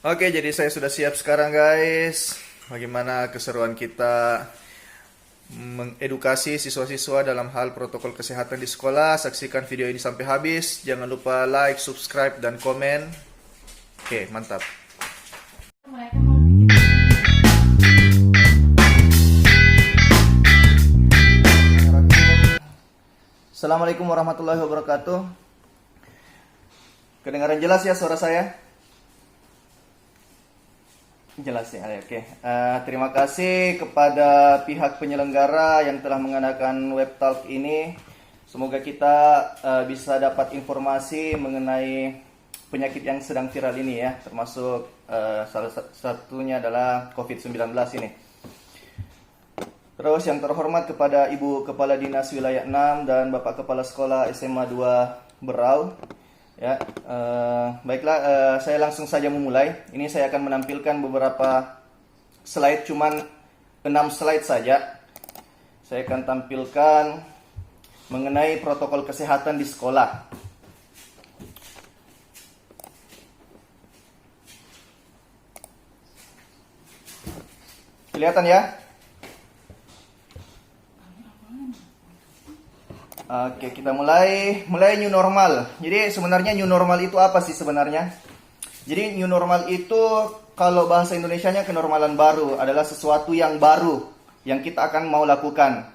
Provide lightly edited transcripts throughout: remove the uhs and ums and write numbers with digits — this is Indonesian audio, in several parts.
Oke, jadi saya sudah siap sekarang guys. Bagaimana keseruan kita mengedukasi siswa-siswa dalam hal protokol kesehatan di sekolah. Saksikan video ini sampai habis. Jangan lupa like, subscribe, dan komen. Oke, mantap. Assalamualaikum warahmatullahi wabarakatuh. Kedengaran jelas ya suara saya? Jelas ya, oke. Terima kasih kepada pihak penyelenggara yang telah mengadakan web talk ini. Semoga kita bisa dapat informasi mengenai penyakit yang sedang viral ini ya, termasuk salah satunya adalah COVID-19 ini. Terus yang terhormat kepada Ibu Kepala Dinas Wilayah 6 dan Bapak Kepala Sekolah SMA 2 Berau. Ya, baiklah, saya langsung saja memulai. Ini saya akan menampilkan beberapa slide, cuman 6 slide saja. Saya akan tampilkan mengenai protokol kesehatan di sekolah. Kelihatan ya? Oke, kita mulai new normal. Jadi sebenarnya new normal itu apa sih sebenarnya? Jadi new normal itu kalau bahasa Indonesianya kenormalan baru, adalah sesuatu yang baru yang kita akan mau lakukan.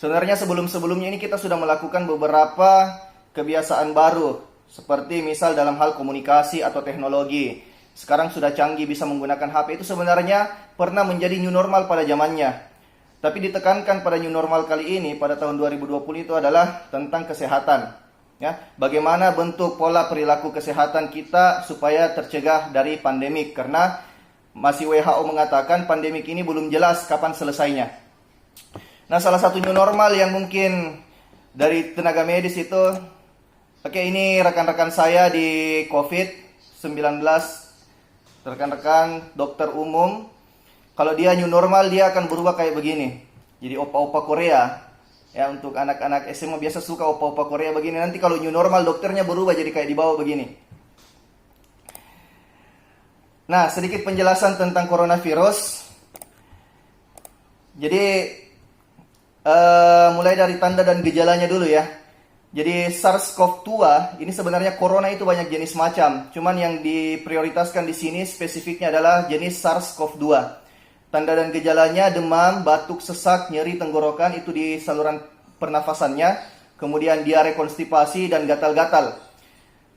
Sebenarnya sebelum-sebelumnya ini kita sudah melakukan beberapa kebiasaan baru, seperti misal dalam hal komunikasi atau teknologi. Sekarang sudah canggih, bisa menggunakan HP, itu sebenarnya pernah menjadi new normal pada zamannya. Tapi ditekankan pada new normal kali ini pada tahun 2020 itu adalah tentang kesehatan. Ya, bagaimana bentuk pola perilaku kesehatan kita supaya tercegah dari pandemik, karena masih WHO mengatakan pandemik ini belum jelas kapan selesainya. Nah, salah satu new normal yang mungkin dari tenaga medis itu, oke, ini rekan-rekan saya di COVID-19, rekan-rekan dokter umum. Kalau dia new normal, dia akan berubah kayak begini. Jadi opa-opa Korea. Ya, untuk anak-anak SMA biasa suka opa-opa Korea begini. Nanti kalau new normal, dokternya berubah jadi kayak di bawah begini. Nah, sedikit penjelasan tentang coronavirus. Jadi, mulai dari tanda dan gejalanya dulu ya. Jadi SARS-CoV-2 ini sebenarnya corona itu banyak jenis macam. Cuman yang diprioritaskan di sini spesifiknya adalah jenis SARS-CoV-2. Tanda dan gejalanya demam, batuk, sesak, nyeri tenggorokan itu di saluran pernafasannya, kemudian diare, konstipasi, dan gatal-gatal.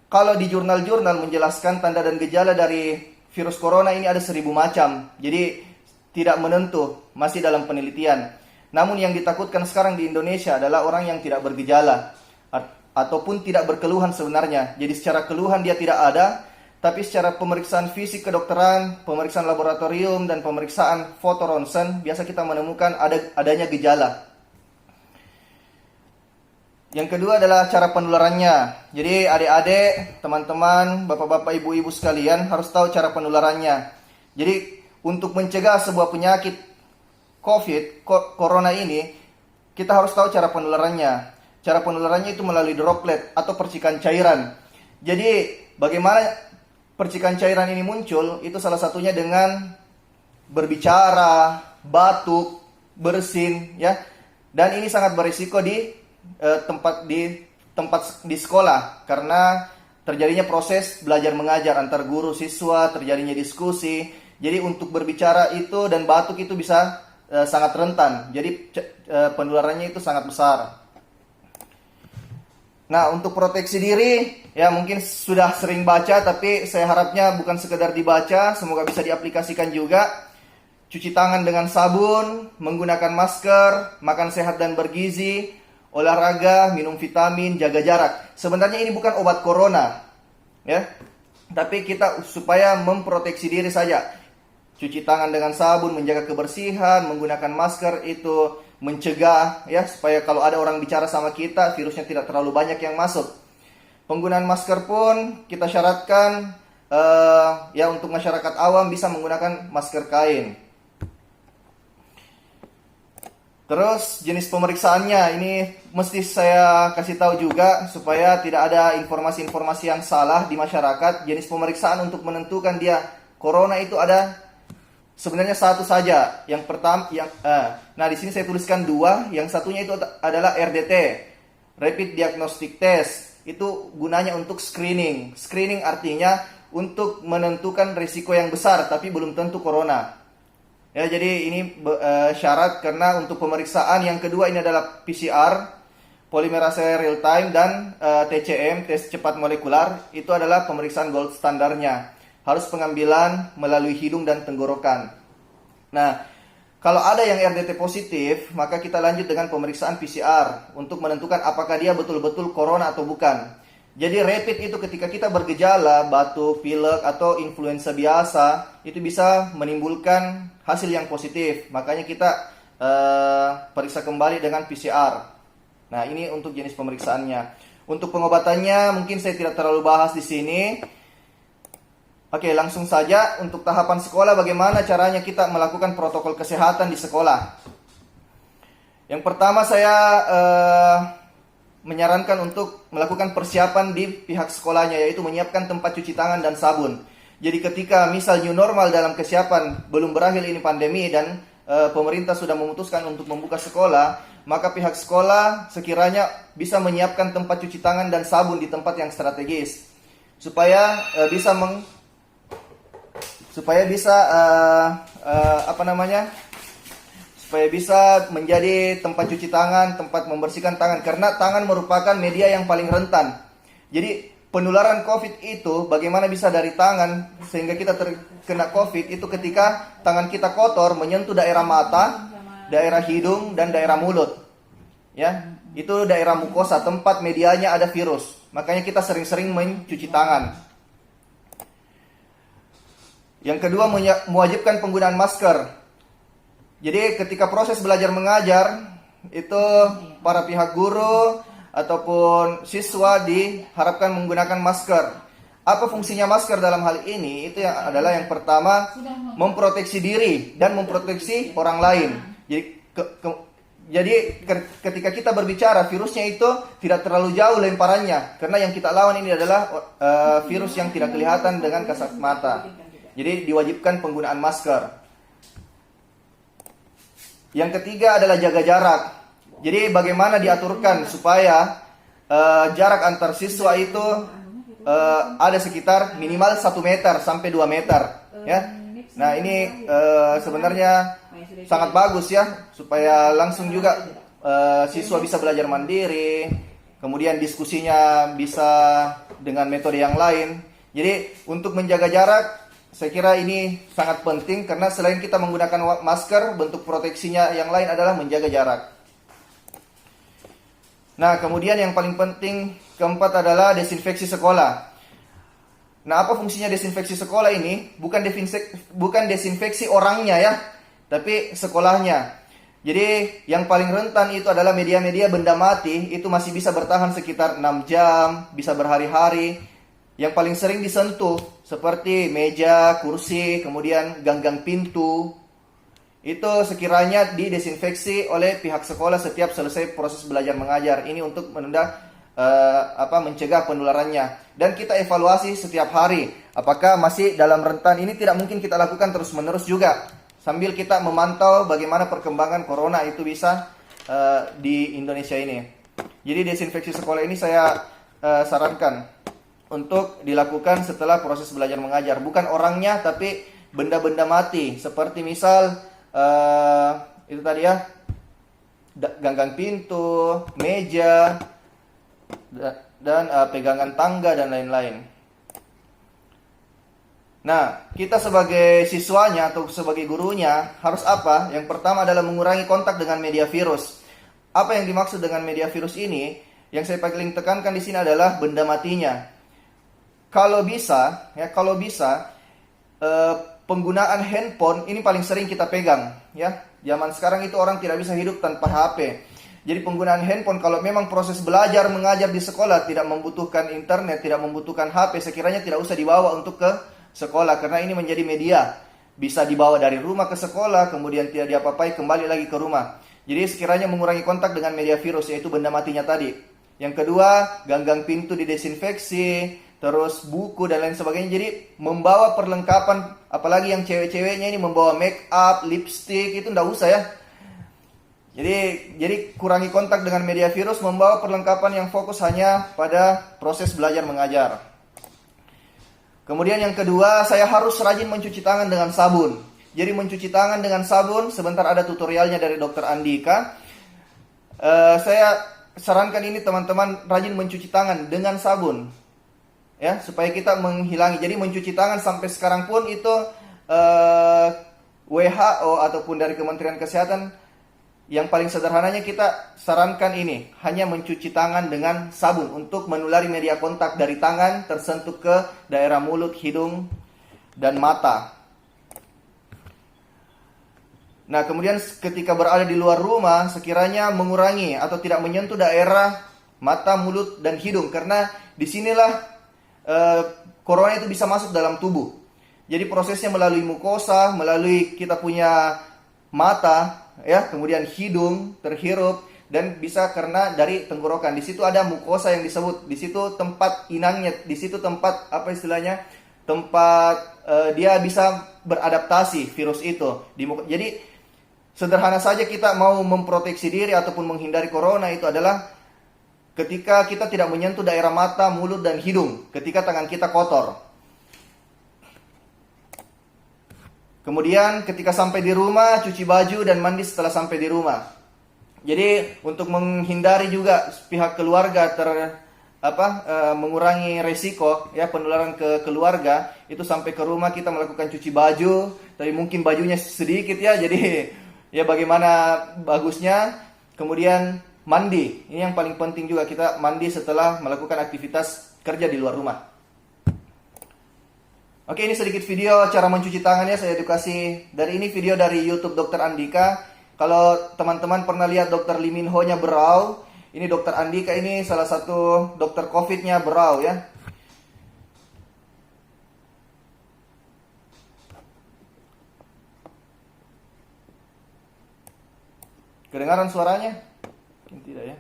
Kalau di jurnal-jurnal menjelaskan tanda dan gejala dari virus corona ini ada 1000 macam, jadi tidak menentu, masih dalam penelitian. Namun yang ditakutkan sekarang di Indonesia adalah orang yang tidak bergejala ataupun tidak berkeluhan sebenarnya. Jadi secara keluhan dia tidak ada, tapi secara pemeriksaan fisik kedokteran, pemeriksaan laboratorium, dan pemeriksaan foto ronsen, biasa kita menemukan adanya gejala. Yang kedua adalah cara penularannya. Jadi adik-adik, teman-teman, bapak-bapak, ibu-ibu sekalian harus tahu cara penularannya. Jadi untuk mencegah sebuah penyakit COVID, corona ini, kita harus tahu cara penularannya. Cara penularannya itu melalui droplet atau percikan cairan. Jadi bagaimana percikan cairan ini muncul? Itu salah satunya dengan berbicara, batuk, bersin, ya. Dan ini sangat berisiko di tempat di sekolah, karena terjadinya proses belajar mengajar antar guru siswa, terjadinya diskusi. Jadi untuk berbicara itu dan batuk itu bisa sangat rentan. Jadi penularannya itu sangat besar. Nah, untuk proteksi diri, ya mungkin sudah sering baca, tapi saya harapnya bukan sekedar dibaca, semoga bisa diaplikasikan juga. Cuci tangan dengan sabun, menggunakan masker, makan sehat dan bergizi, olahraga, minum vitamin, jaga jarak. Sebenarnya ini bukan obat corona, ya, tapi kita supaya memproteksi diri saja. Cuci tangan dengan sabun, menjaga kebersihan, menggunakan masker itu mencegah, ya, supaya kalau ada orang bicara sama kita, virusnya tidak terlalu banyak yang masuk. Penggunaan masker pun kita syaratkan ya untuk masyarakat awam bisa menggunakan masker kain. Terus jenis pemeriksaannya ini mesti saya kasih tahu juga supaya tidak ada informasi-informasi yang salah di masyarakat. Jenis pemeriksaan untuk menentukan dia Corona itu ada sebenarnya satu saja. Yang pertama, nah di sini saya tuliskan dua. Yang satunya itu adalah RDT, Rapid Diagnostic Test. Itu gunanya untuk screening. Screening artinya untuk menentukan risiko yang besar, tapi belum tentu corona. Ya, jadi ini syarat karena untuk pemeriksaan yang kedua ini adalah PCR, polimerase real time, dan TCM, tes cepat molekular. Itu adalah pemeriksaan gold standarnya. Harus pengambilan melalui hidung dan tenggorokan. Nah, kalau ada yang RDT positif, maka kita lanjut dengan pemeriksaan PCR untuk menentukan apakah dia betul-betul corona atau bukan. Jadi rapid itu ketika kita bergejala, batuk, pilek, atau influenza biasa, itu bisa menimbulkan hasil yang positif. Makanya kita periksa kembali dengan PCR. Nah, ini untuk jenis pemeriksaannya. Untuk pengobatannya mungkin saya tidak terlalu bahas di sini. Oke, langsung saja untuk tahapan sekolah, bagaimana caranya kita melakukan protokol kesehatan di sekolah. Yang pertama saya menyarankan untuk melakukan persiapan di pihak sekolahnya, yaitu menyiapkan tempat cuci tangan dan sabun. Jadi ketika misal new normal dalam kesiapan belum berakhir ini pandemi dan pemerintah sudah memutuskan untuk membuka sekolah, maka pihak sekolah sekiranya bisa menyiapkan tempat cuci tangan dan sabun di tempat yang strategis supaya bisa supaya bisa menjadi tempat cuci tangan, tempat membersihkan tangan, karena tangan merupakan media yang paling rentan. Jadi penularan COVID itu bagaimana bisa dari tangan sehingga kita terkena COVID itu ketika tangan kita kotor menyentuh daerah mata, daerah hidung, dan daerah mulut. Ya, itu daerah mukosa, tempat medianya ada virus. Makanya kita sering-sering mencuci tangan. Yang kedua, mewajibkan penggunaan masker. Jadi ketika proses belajar mengajar, itu para pihak guru ataupun siswa diharapkan menggunakan masker. Apa fungsinya masker dalam hal ini? Itu adalah yang pertama, memproteksi diri dan memproteksi orang lain. Jadi ketika kita berbicara, virusnya itu tidak terlalu jauh lemparannya, karena yang kita lawan ini adalah virus yang tidak kelihatan dengan kasat mata. Jadi diwajibkan penggunaan masker. Yang ketiga adalah jaga jarak. Jadi bagaimana diaturkan supaya jarak antar siswa itu ada sekitar minimal 1 meter sampai 2 meter. Ya. Nah ini sebenarnya sangat bagus ya, supaya langsung juga siswa bisa belajar mandiri, kemudian diskusinya bisa dengan metode yang lain. Jadi untuk menjaga jarak, saya kira ini sangat penting karena selain kita menggunakan masker, bentuk proteksinya yang lain adalah menjaga jarak. Nah, kemudian yang paling penting keempat adalah desinfeksi sekolah. Nah, apa fungsinya desinfeksi sekolah ini? Bukan desinfeksi orangnya ya, tapi sekolahnya. Jadi yang paling rentan itu adalah media-media benda mati, itu masih bisa bertahan sekitar 6 jam, bisa berhari-hari. Yang paling sering disentuh seperti meja, kursi, kemudian ganggang pintu. Itu sekiranya didesinfeksi oleh pihak sekolah setiap selesai proses belajar mengajar. Ini untuk mencegah penularannya. Dan kita evaluasi setiap hari apakah masih dalam rentan. Ini tidak mungkin kita lakukan terus-menerus juga. Sambil kita memantau bagaimana perkembangan corona itu bisa di Indonesia ini. Jadi desinfeksi sekolah ini saya sarankan untuk dilakukan setelah proses belajar mengajar. Bukan orangnya, tapi benda-benda mati. Seperti misal, itu tadi ya, ganggang pintu, meja, dan pegangan tangga, dan lain-lain. Nah, kita sebagai siswanya atau sebagai gurunya harus apa? Yang pertama adalah mengurangi kontak dengan media virus. Apa yang dimaksud dengan media virus ini? Yang saya paling tekankan di sini adalah benda matinya. Kalau bisa, penggunaan handphone ini paling sering kita pegang, ya. Zaman sekarang itu orang tidak bisa hidup tanpa HP. Jadi penggunaan handphone kalau memang proses belajar mengajar di sekolah tidak membutuhkan internet, tidak membutuhkan HP, sekiranya tidak usah dibawa untuk ke sekolah karena ini menjadi media. Bisa dibawa dari rumah ke sekolah, kemudian tidak diapa-apai kembali lagi ke rumah. Jadi sekiranya mengurangi kontak dengan media virus, yaitu benda matinya tadi. Yang kedua, ganggang pintu didesinfeksi, terus buku dan lain sebagainya. Jadi membawa perlengkapan, apalagi yang cewek-ceweknya ini membawa make up, lipstick, itu nggak usah ya. Jadi kurangi kontak dengan media virus, membawa perlengkapan yang fokus hanya pada proses belajar mengajar. Kemudian yang kedua, saya harus rajin mencuci tangan dengan sabun. Jadi mencuci tangan dengan sabun, sebentar ada tutorialnya dari Dr. Andika. Saya sarankan ini teman-teman rajin mencuci tangan dengan sabun, ya, supaya kita menghilangi. Jadi mencuci tangan sampai sekarang pun itu WHO ataupun dari Kementerian Kesehatan, yang paling sederhananya kita sarankan ini, hanya mencuci tangan dengan sabun untuk menulari media kontak dari tangan tersentuh ke daerah mulut, hidung, dan mata. Nah, kemudian ketika berada di luar rumah, sekiranya mengurangi atau tidak menyentuh daerah mata, mulut, dan hidung, karena disinilah corona itu bisa masuk dalam tubuh. Jadi prosesnya melalui mukosa, melalui kita punya mata, ya, kemudian hidung terhirup, dan bisa karena dari tenggorokan. Di situ ada mukosa yang disebut, di situ tempat inangnya, di situ tempat apa istilahnya, tempat dia bisa beradaptasi virus itu. Jadi sederhana saja kita mau memproteksi diri ataupun menghindari corona itu adalah ketika kita tidak menyentuh daerah mata, mulut, dan hidung, ketika tangan kita kotor. Kemudian ketika sampai di rumah, cuci baju dan mandi setelah sampai di rumah. Jadi untuk menghindari juga pihak keluarga mengurangi resiko ya penularan ke keluarga, itu sampai ke rumah kita melakukan cuci baju, tapi mungkin bajunya sedikit ya, jadi ya bagaimana bagusnya. Kemudian mandi, ini yang paling penting juga, kita mandi setelah melakukan aktivitas kerja di luar rumah. Oke, ini sedikit video cara mencuci tangan ya, saya edukasi. Dari ini video dari YouTube Dr. Andika. Kalau teman-teman pernah lihat Dr. Lee Min Ho-nya Berau, ini Dr. Andika ini salah satu dokter COVID-nya Berau ya. Kedengaran suaranya? Mungkin tidak ya.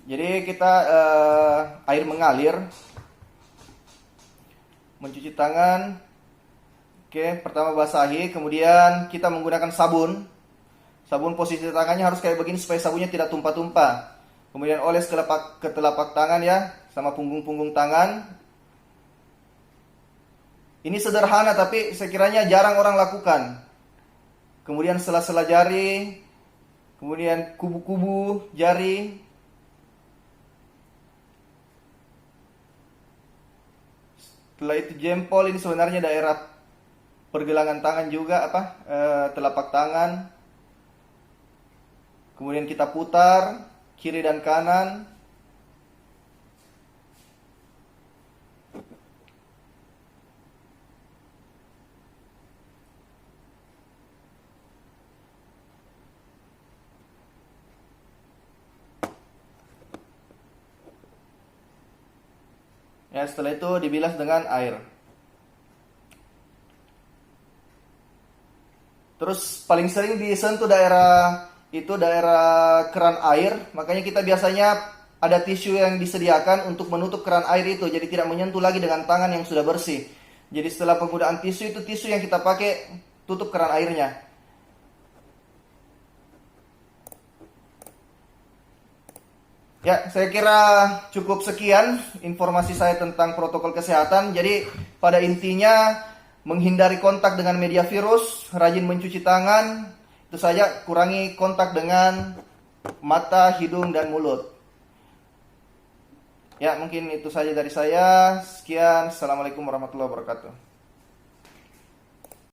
Jadi kita air mengalir, mencuci tangan. Oke, pertama basahi, kemudian kita menggunakan sabun. Sabun posisi tangannya harus kayak begini supaya sabunnya tidak tumpah-tumpah. Kemudian oles ke telapak tangan ya, sama punggung-punggung tangan. Ini sederhana tapi sekiranya jarang orang lakukan. Kemudian sela-sela jari, kemudian kubu-kubu jari. Setelah itu jempol, ini sebenarnya daerah pergelangan tangan juga, telapak tangan. Kemudian kita putar kiri dan kanan. Ya, setelah itu dibilas dengan air. Terus paling sering disentuh daerah keran air, makanya kita biasanya ada tisu yang disediakan untuk menutup keran air itu, jadi tidak menyentuh lagi dengan tangan yang sudah bersih. Jadi setelah penggunaan tisu, itu tisu yang kita pakai tutup keran airnya. Ya, saya kira cukup sekian informasi saya tentang protokol kesehatan. Jadi pada intinya menghindari kontak dengan media virus, rajin mencuci tangan, itu saja, kurangi kontak dengan mata, hidung, dan mulut. Ya, mungkin itu saja dari saya. Sekian, Assalamualaikum warahmatullahi wabarakatuh.